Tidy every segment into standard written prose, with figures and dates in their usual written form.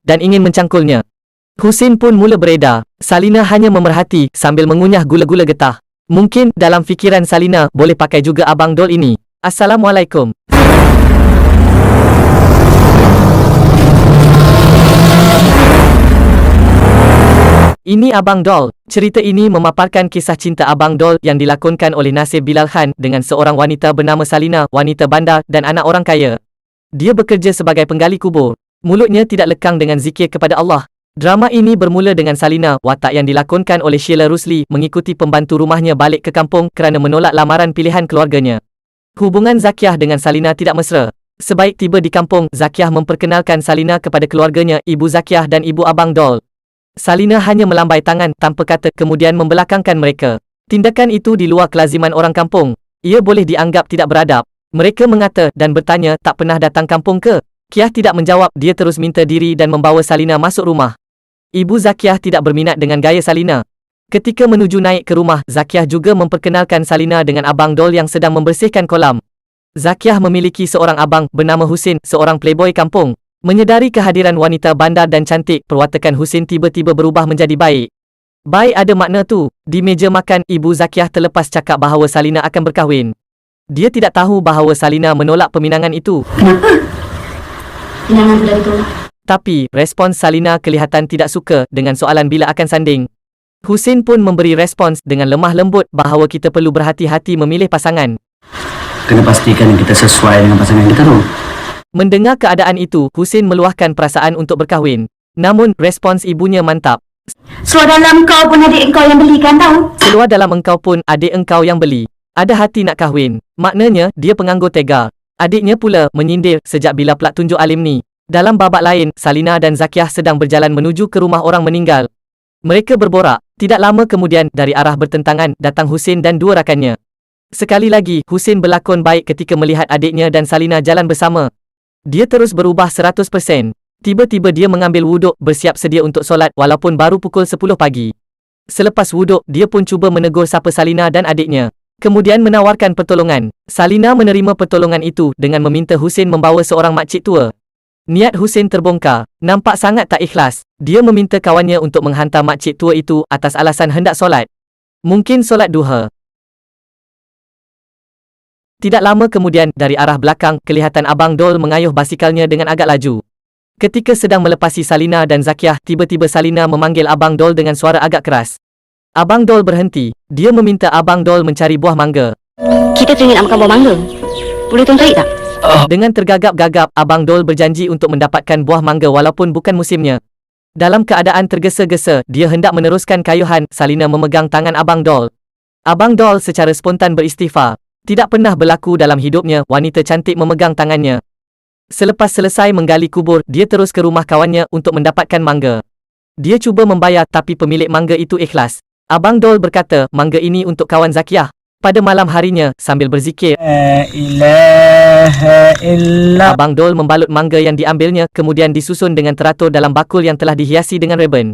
dan ingin mencangkulnya. Husin pun mula beredar. Salina hanya memerhati sambil mengunyah gula-gula getah. Mungkin dalam fikiran Salina boleh pakai juga Abang Dol ini. Assalamualaikum. Ini Abang Dol. Cerita ini memaparkan kisah cinta Abang Dol yang dilakonkan oleh Nasir Bilal Khan dengan seorang wanita bernama Salina, wanita bandar dan anak orang kaya. Dia bekerja sebagai penggali kubur. Mulutnya tidak lekang dengan zikir kepada Allah. Drama ini bermula dengan Salina, watak yang dilakonkan oleh Sheila Rusli, mengikuti pembantu rumahnya balik ke kampung kerana menolak lamaran pilihan keluarganya. Hubungan Zakiah dengan Salina tidak mesra. Sebaik tiba di kampung, Zakiah memperkenalkan Salina kepada keluarganya, ibu Zakiah dan ibu Abang Dol. Salina hanya melambai tangan tanpa kata kemudian membelakangkan mereka. Tindakan itu di luar kelaziman orang kampung. Ia boleh dianggap tidak beradab. Mereka mengata dan bertanya tak pernah datang kampung ke? Kiah tidak menjawab, dia terus minta diri dan membawa Salina masuk rumah. Ibu Zakiah tidak berminat dengan gaya Salina. Ketika menuju naik ke rumah, Zakiah juga memperkenalkan Salina dengan Abang Dol yang sedang membersihkan kolam. Zakiah memiliki seorang abang bernama Husin, seorang playboy kampung. Menyedari kehadiran wanita bandar dan cantik, perwatakan Husin tiba-tiba berubah menjadi baik. Baik ada makna tu. Di meja makan, ibu Zakiah terlepas cakap bahawa Salina akan berkahwin. Dia tidak tahu bahawa Salina menolak peminangan itu. Kenapa? Pinangan budak itu. Tapi, respons Salina kelihatan tidak suka dengan soalan bila akan sanding. Husin pun memberi respons dengan lemah lembut bahawa kita perlu berhati-hati memilih pasangan. Kena pastikan kita sesuai dengan pasangan kita tu. Mendengar keadaan itu, Husin meluahkan perasaan untuk berkahwin. Namun, respons ibunya mantap. Seluar dalam kau pun adik engkau yang belikan tahu. Seluar dalam engkau pun adik engkau yang beli. Ada hati nak kahwin. Maknanya, dia penganggur tega. Adiknya pula menyindir sejak bila pula tunjuk alim ni. Dalam babak lain, Salina dan Zakiah sedang berjalan menuju ke rumah orang meninggal. Mereka berborak. Tidak lama kemudian, dari arah bertentangan, datang Husin dan dua rakannya. Sekali lagi, Husin berlakon baik ketika melihat adiknya dan Salina jalan bersama. Dia terus berubah 100%. Tiba-tiba dia mengambil wuduk, bersiap sedia untuk solat walaupun baru pukul 10 pagi. Selepas wuduk, dia pun cuba menegur sapa Salina dan adiknya. Kemudian menawarkan pertolongan. Salina menerima pertolongan itu dengan meminta Husin membawa seorang makcik tua. Niat Husin terbongkar. Nampak sangat tak ikhlas. Dia meminta kawannya untuk menghantar makcik tua itu atas alasan hendak solat. Mungkin solat duha. Tidak lama kemudian, dari arah belakang, kelihatan Abang Dol mengayuh basikalnya dengan agak laju. Ketika sedang melepasi Salina dan Zakiah, tiba-tiba Salina memanggil Abang Dol dengan suara agak keras. Abang Dol berhenti. Dia meminta Abang Dol mencari buah mangga. Kita teringin nak makan buah mangga. Boleh tuan cari tak? Dengan tergagap-gagap, Abang Dol berjanji untuk mendapatkan buah mangga walaupun bukan musimnya. Dalam keadaan tergesa-gesa, dia hendak meneruskan kayuhan. Salina memegang tangan Abang Dol. Abang Dol secara spontan beristighfar. Tidak pernah berlaku dalam hidupnya wanita cantik memegang tangannya. Selepas selesai menggali kubur, dia terus ke rumah kawannya untuk mendapatkan mangga. Dia cuba membayar tapi pemilik mangga itu ikhlas. Abang Dol berkata, mangga ini untuk kawan Zakiah. Pada malam harinya, sambil berzikir, Abang Dol membalut mangga yang diambilnya, kemudian disusun dengan teratur dalam bakul yang telah dihiasi dengan rebon.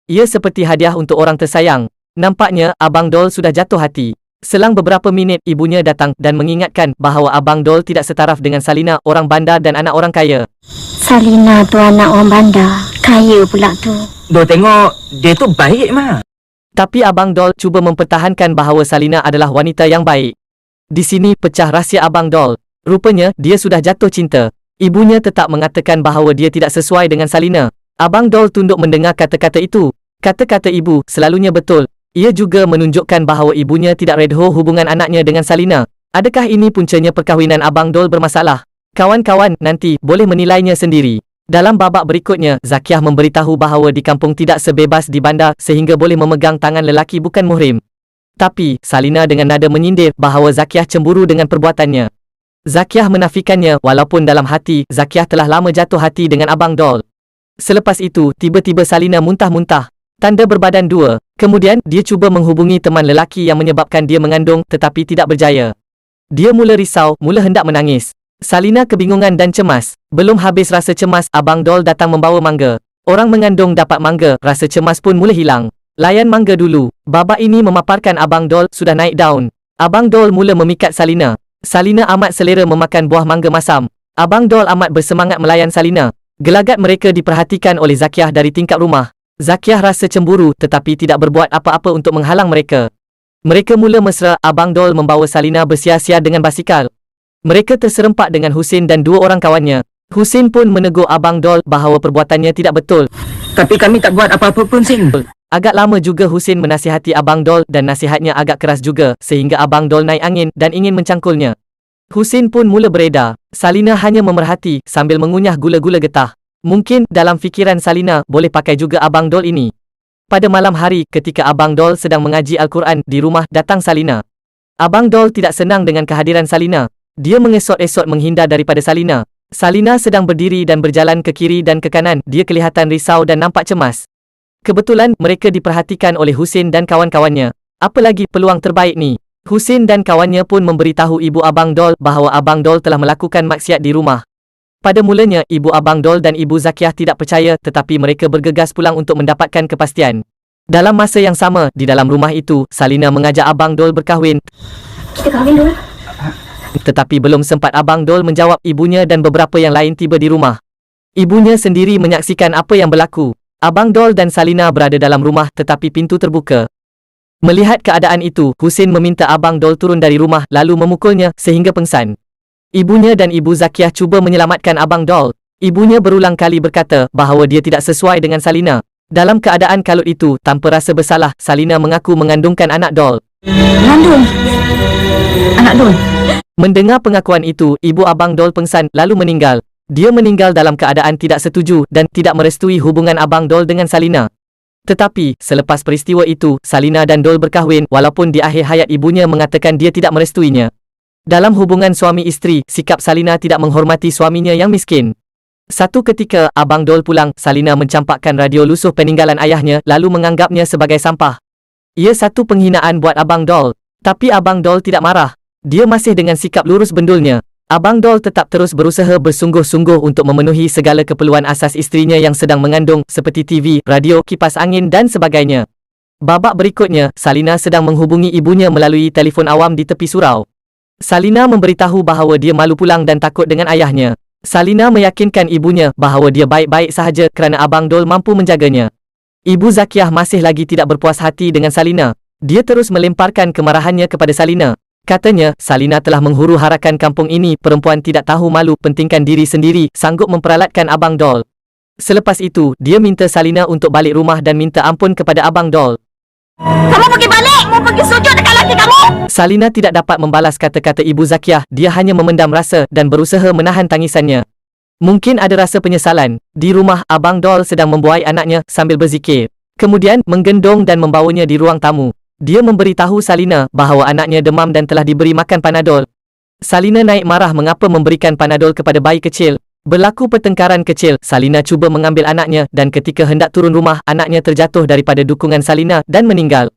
Ia seperti hadiah untuk orang tersayang. Nampaknya, Abang Dol sudah jatuh hati. Selang beberapa minit, ibunya datang dan mengingatkan bahawa Abang Dol tidak setaraf dengan Salina, orang bandar dan anak orang kaya. Salina tu anak orang bandar. Kaya pula tu. Dol tengok, dia tu baik mah. Tapi Abang Dol cuba mempertahankan bahawa Salina adalah wanita yang baik. Di sini pecah rahsia Abang Dol. Rupanya, dia sudah jatuh cinta. Ibunya tetap mengatakan bahawa dia tidak sesuai dengan Salina. Abang Dol tunduk mendengar kata-kata itu. Kata-kata ibu selalunya betul. Ia juga menunjukkan bahawa ibunya tidak redha hubungan anaknya dengan Salina. Adakah ini puncanya perkahwinan Abang Dol bermasalah? Kawan-kawan nanti boleh menilainya sendiri. Dalam babak berikutnya, Zakiah memberitahu bahawa di kampung tidak sebebas di bandar sehingga boleh memegang tangan lelaki bukan muhrim. Tapi, Salina dengan nada menyindir bahawa Zakiah cemburu dengan perbuatannya. Zakiah menafikannya walaupun dalam hati, Zakiah telah lama jatuh hati dengan Abang Dol. Selepas itu, tiba-tiba Salina muntah-muntah. Tanda berbadan dua. Kemudian, dia cuba menghubungi teman lelaki yang menyebabkan dia mengandung tetapi tidak berjaya. Dia mula risau, mula hendak menangis. Salina kebingungan dan cemas. Belum habis rasa cemas, Abang Dol datang membawa mangga. Orang mengandung dapat mangga, rasa cemas pun mula hilang. Layan mangga dulu. Babak ini memaparkan Abang Dol sudah naik daun. Abang Dol mula memikat Salina. Salina amat selera memakan buah mangga masam. Abang Dol amat bersemangat melayan Salina. Gelagat mereka diperhatikan oleh Zakiah dari tingkap rumah. Zakiah rasa cemburu tetapi tidak berbuat apa-apa untuk menghalang mereka. Mereka mula mesra. Abang Dol membawa Salina bersia-sia dengan basikal. Mereka terserempak dengan Husin dan dua orang kawannya. Husin pun menegur Abang Dol bahawa perbuatannya tidak betul. Tapi kami tak buat apa-apa pun, Sin. Agak lama juga Husin menasihati Abang Dol dan nasihatnya agak keras juga sehingga Abang Dol naik angin dan ingin mencangkulnya. Husin pun mula beredar. Salina hanya memerhati sambil mengunyah gula-gula getah. Mungkin dalam fikiran Salina boleh pakai juga Abang Dol ini. Pada malam hari ketika Abang Dol sedang mengaji Al-Quran di rumah, datang Salina. Abang Dol tidak senang dengan kehadiran Salina. Dia mengesot-esot menghindar daripada Salina. Salina sedang berdiri dan berjalan ke kiri dan ke kanan. Dia kelihatan risau dan nampak cemas. Kebetulan mereka diperhatikan oleh Husin dan kawan-kawannya. Apalagi peluang terbaik ni. Husin dan kawannya pun memberitahu ibu Abang Dol bahawa Abang Dol telah melakukan maksiat di rumah. Pada mulanya, ibu Abang Dol dan ibu Zakiah tidak percaya tetapi mereka bergegas pulang untuk mendapatkan kepastian. Dalam masa yang sama, di dalam rumah itu, Salina mengajak Abang Dol berkahwin. Kita kahwin dulu. Tetapi belum sempat Abang Dol menjawab, ibunya dan beberapa yang lain tiba di rumah. Ibunya sendiri menyaksikan apa yang berlaku. Abang Dol dan Salina berada dalam rumah tetapi pintu terbuka. Melihat keadaan itu, Husin meminta Abang Dol turun dari rumah lalu memukulnya sehingga pengsan. Ibunya dan ibu Zakiah cuba menyelamatkan Abang Dol. Ibunya berulang kali berkata bahawa dia tidak sesuai dengan Salina. Dalam keadaan kalut itu, tanpa rasa bersalah, Salina mengaku mengandungkan anak Dol. Mengandung anak Dol. Mendengar pengakuan itu, ibu Abang Dol pengsan lalu meninggal. Dia meninggal dalam keadaan tidak setuju dan tidak merestui hubungan Abang Dol dengan Salina. Tetapi, selepas peristiwa itu, Salina dan Dol berkahwin walaupun di akhir hayat ibunya mengatakan dia tidak merestuinya. Dalam hubungan suami isteri, sikap Salina tidak menghormati suaminya yang miskin. Satu ketika, Abang Dol pulang, Salina mencampakkan radio lusuh peninggalan ayahnya lalu menganggapnya sebagai sampah. Ia satu penghinaan buat Abang Dol. Tapi Abang Dol tidak marah. Dia masih dengan sikap lurus bendulnya. Abang Dol tetap terus berusaha bersungguh-sungguh untuk memenuhi segala keperluan asas isterinya yang sedang mengandung seperti TV, radio, kipas angin dan sebagainya. Babak berikutnya, Salina sedang menghubungi ibunya melalui telefon awam di tepi surau. Salina memberitahu bahawa dia malu pulang dan takut dengan ayahnya. Salina meyakinkan ibunya bahawa dia baik-baik sahaja kerana Abang Dol mampu menjaganya. Ibu Zakiah masih lagi tidak berpuas hati dengan Salina. Dia terus melemparkan kemarahannya kepada Salina. Katanya, Salina telah menghuru harakan kampung ini. Perempuan tidak tahu malu, pentingkan diri sendiri, sanggup memperalatkan Abang Dol. Selepas itu, dia minta Salina untuk balik rumah dan minta ampun kepada Abang Dol. Kamu pergi balik, mau pergi sujud dekat laki kamu. Salina tidak dapat membalas kata-kata ibu Zakiah. Dia hanya memendam rasa dan berusaha menahan tangisannya. Mungkin ada rasa penyesalan. Di rumah, Abang Dol sedang membuai anaknya sambil berzikir. Kemudian, menggendong dan membawanya di ruang tamu. Dia memberitahu Salina bahawa anaknya demam dan telah diberi makan Panadol. Salina naik marah mengapa memberikan Panadol kepada bayi kecil. Berlaku pertengkaran kecil. Salina cuba mengambil anaknya dan ketika hendak turun rumah, anaknya terjatuh daripada dukungan Salina dan meninggal.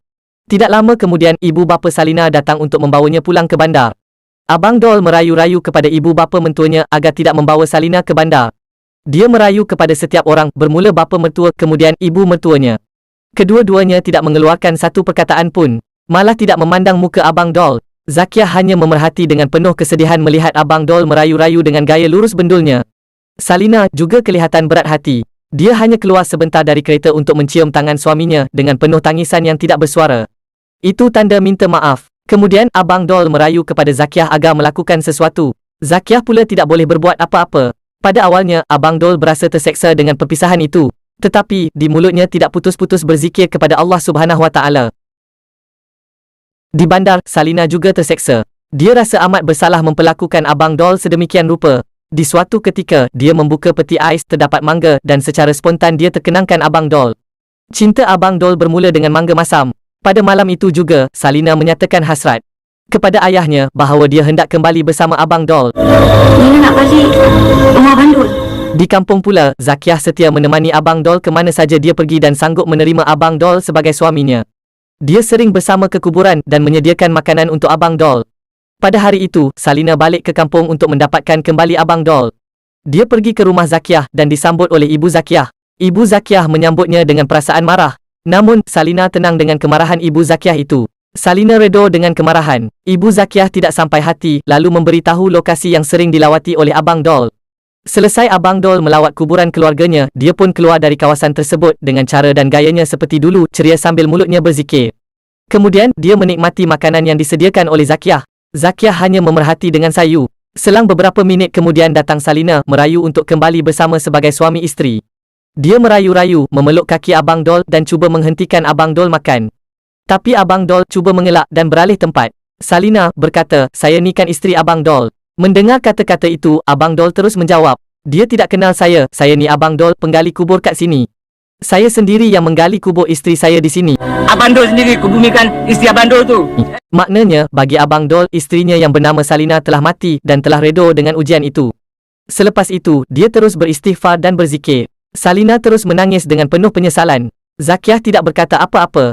Tidak lama kemudian, ibu bapa Salina datang untuk membawanya pulang ke bandar. Abang Dol merayu-rayu kepada ibu bapa mentuanya agar tidak membawa Salina ke bandar. Dia merayu kepada setiap orang, bermula bapa mertua kemudian ibu mertuanya. Kedua-duanya tidak mengeluarkan satu perkataan pun. Malah tidak memandang muka Abang Dol. Zakiah hanya memerhati dengan penuh kesedihan melihat Abang Dol merayu-rayu dengan gaya lurus bendulnya. Salina juga kelihatan berat hati. Dia hanya keluar sebentar dari kereta untuk mencium tangan suaminya dengan penuh tangisan yang tidak bersuara. Itu tanda minta maaf. Kemudian Abang Dol merayu kepada Zakiah agar melakukan sesuatu. Zakiah pula tidak boleh berbuat apa-apa. Pada awalnya, Abang Dol berasa terseksa dengan perpisahan itu. Tetapi, di mulutnya tidak putus-putus berzikir kepada Allah Subhanahu Wa Taala. Di bandar, Salina juga terseksa. Dia rasa amat bersalah memperlakukan Abang Dol sedemikian rupa. Di suatu ketika, dia membuka peti ais, terdapat mangga dan secara spontan dia terkenangkan Abang Dol. Cinta Abang Dol bermula dengan mangga masam. Pada malam itu juga, Salina menyatakan hasrat kepada ayahnya bahawa dia hendak kembali bersama Abang Dol. Nina nak balik rumah Bandul. Di kampung pula, Zakiah setia menemani Abang Dol ke mana saja dia pergi dan sanggup menerima Abang Dol sebagai suaminya. Dia sering bersama ke kuburan dan menyediakan makanan untuk Abang Dol. Pada hari itu, Salina balik ke kampung untuk mendapatkan kembali Abang Dol. Dia pergi ke rumah Zakiah dan disambut oleh ibu Zakiah. Ibu Zakiah menyambutnya dengan perasaan marah. Namun, Salina tenang dengan kemarahan ibu Zakiah itu. Salina redha dengan kemarahan. Ibu Zakiah tidak sampai hati lalu memberitahu lokasi yang sering dilawati oleh Abang Dol. Selesai Abang Dol melawat kuburan keluarganya, dia pun keluar dari kawasan tersebut dengan cara dan gayanya seperti dulu, ceria sambil mulutnya berzikir. Kemudian, dia menikmati makanan yang disediakan oleh Zakiah. Zakiah hanya memerhati dengan sayu. Selang beberapa minit kemudian datang Salina, merayu untuk kembali bersama sebagai suami isteri. Dia merayu-rayu, memeluk kaki Abang Dol dan cuba menghentikan Abang Dol makan. Tapi Abang Dol cuba mengelak dan beralih tempat. Salina berkata, "Saya ni kan isteri Abang Dol." Mendengar kata-kata itu, Abang Dol terus menjawab, "Dia tidak kenal saya ni Abang Dol penggali kubur kat sini. Saya sendiri yang menggali kubur isteri saya di sini." Abang Dol sendiri kubumikan isteri Abang Dol tu. Maknanya, bagi Abang Dol, isterinya yang bernama Salina telah mati dan telah redha dengan ujian itu. Selepas itu, dia terus beristighfar dan berzikir. Salina terus menangis dengan penuh penyesalan. Zakiah tidak berkata apa-apa.